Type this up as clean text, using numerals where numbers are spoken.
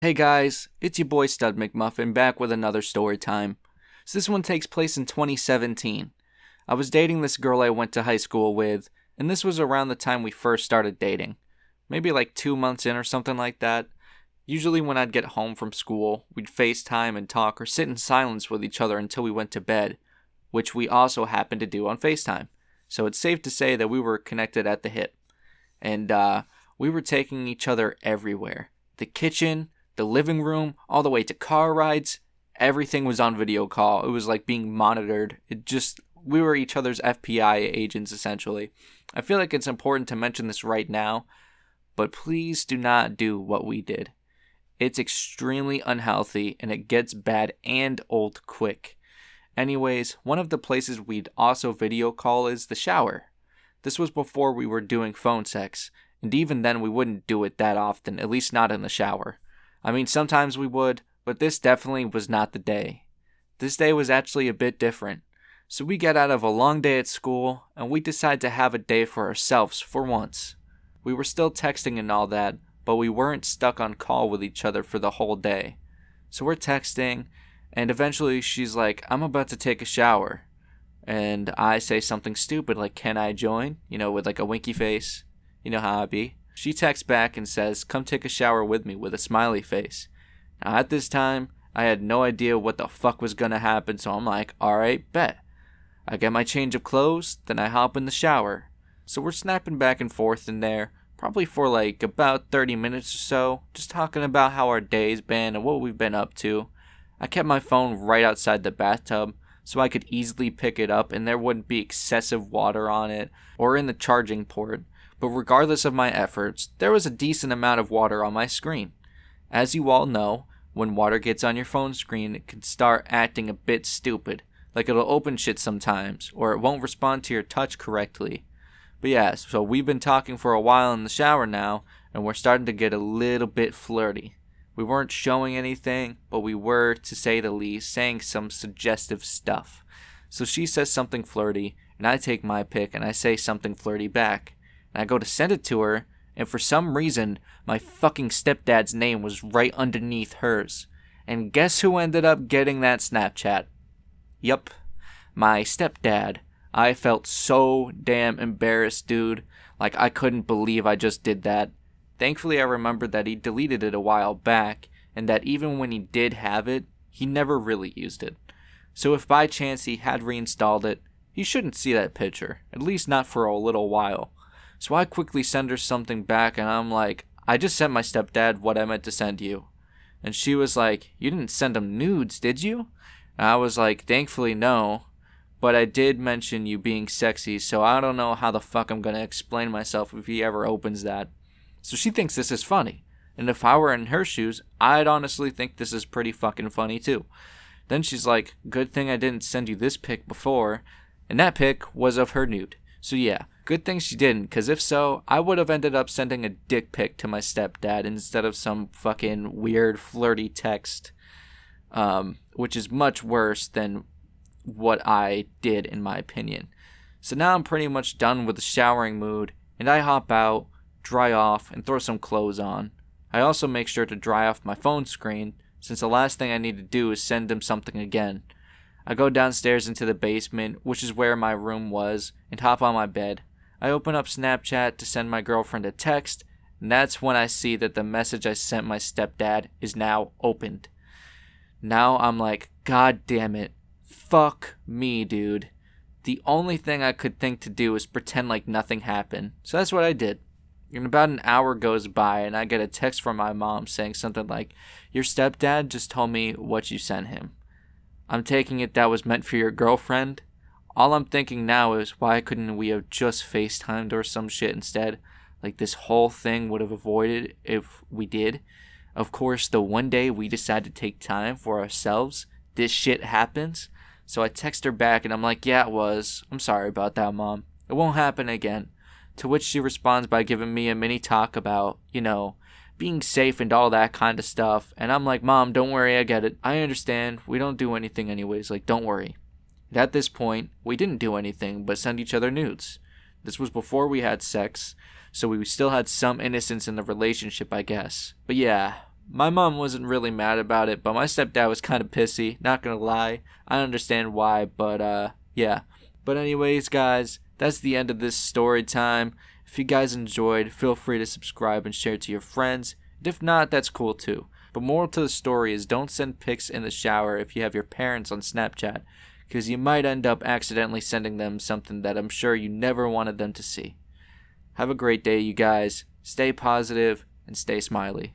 Hey guys, it's your boy Stud McMuffin back with another story time. So this one takes place in 2017. I was dating this girl I went to high school with, and this was around the time we first started dating. Maybe like 2 months in or something like that. Usually when I'd get home from school, we'd FaceTime and talk or sit in silence with each other until we went to bed, which we also happened to do on FaceTime. So it's safe to say that we were connected at the hip. And we were taking each other everywhere. The kitchen, the living room, all the way to car rides. Everything was on video call. It was like being monitored. We were each other's FBI agents essentially. I feel like it's important to mention this right now, but please do not do what we did. It's extremely unhealthy and it gets bad and old quick. Anyways, one of the places we'd also video call is the shower. This was before we were doing phone sex, and even then we wouldn't do it that often, at least not in the shower. I mean, sometimes we would, but this definitely was not the day. This day was actually a bit different. So we get out of a long day at school, and we decide to have a day for ourselves for once. We were still texting and all that, but we weren't stuck on call with each other for the whole day. So we're texting, and eventually she's like, I'm about to take a shower. And I say something stupid like, can I join? With like a winky face. You know how I be. She texts back and says, come take a shower with me with a smiley face. Now at this time, I had no idea what the fuck was gonna happen, so I'm like, alright, bet. I get my change of clothes, then I hop in the shower. So we're snapping back and forth in there, probably for like about 30 minutes or so, just talking about how our day's been and what we've been up to. I kept my phone right outside the bathtub, so I could easily pick it up and there wouldn't be excessive water on it or in the charging port. But regardless of my efforts, there was a decent amount of water on my screen. As you all know, when water gets on your phone screen, it can start acting a bit stupid. Like it'll open shit sometimes, or it won't respond to your touch correctly. But yeah, so we've been talking for a while in the shower now, and we're starting to get a little bit flirty. We weren't showing anything, but we were, to say the least, saying some suggestive stuff. So she says something flirty, and I take my pick and I say something flirty back. And I go to send it to her, and for some reason, my fucking stepdad's name was right underneath hers. And guess who ended up getting that Snapchat? Yup, my stepdad. I felt so damn embarrassed, dude. Like, I couldn't believe I just did that. Thankfully, I remembered that he deleted it a while back, and that even when he did have it, he never really used it. So if by chance he had reinstalled it, he shouldn't see that picture, at least not for a little while. So I quickly send her something back and I'm like, I just sent my stepdad what I meant to send you. And she was like, you didn't send him nudes, did you? And I was like, thankfully no. But I did mention you being sexy, so I don't know how the fuck I'm gonna explain myself if he ever opens that. So she thinks this is funny. And if I were in her shoes, I'd honestly think this is pretty fucking funny too. Then she's like, good thing I didn't send you this pic before. And that pic was of her nude. So yeah, good thing she didn't, because if so, I would have ended up sending a dick pic to my stepdad instead of some fucking weird flirty text, which is much worse than what I did in my opinion. So now I'm pretty much done with the showering mood, and I hop out, dry off, and throw some clothes on. I also make sure to dry off my phone screen, since the last thing I need to do is send him something again. I go downstairs into the basement, which is where my room was, and hop on my bed. I open up Snapchat to send my girlfriend a text, and that's when I see that the message I sent my stepdad is now opened. Now I'm like, God damn it. Fuck me, dude. The only thing I could think to do is pretend like nothing happened. So that's what I did. And about an hour goes by, and I get a text from my mom saying something like, your stepdad just told me what you sent him. I'm taking it that was meant for your girlfriend. All I'm thinking now is, why couldn't we have just FaceTimed or some shit instead? Like, this whole thing would have avoided if we did. Of course, the one day we decide to take time for ourselves, this shit happens. So I text her back and I'm like, yeah, it was. I'm sorry about that, Mom. It won't happen again. To which she responds by giving me a mini talk about, being safe and all that kind of stuff. And I'm like, Mom, don't worry, I get it. I understand. We don't do anything anyways. Like, don't worry. And at this point, we didn't do anything but send each other nudes. This was before we had sex, so we still had some innocence in the relationship, I guess. But yeah, My mom wasn't really mad about it, but my stepdad was kind of pissy, not gonna lie. I understand why, but yeah. But anyways, guys, that's the end of this story time. If you guys enjoyed, feel free to subscribe and share it to your friends. And if not, that's cool too. But moral to the story is don't send pics in the shower if you have your parents on Snapchat, because you might end up accidentally sending them something that I'm sure you never wanted them to see. Have a great day, you guys. Stay positive and stay smiley.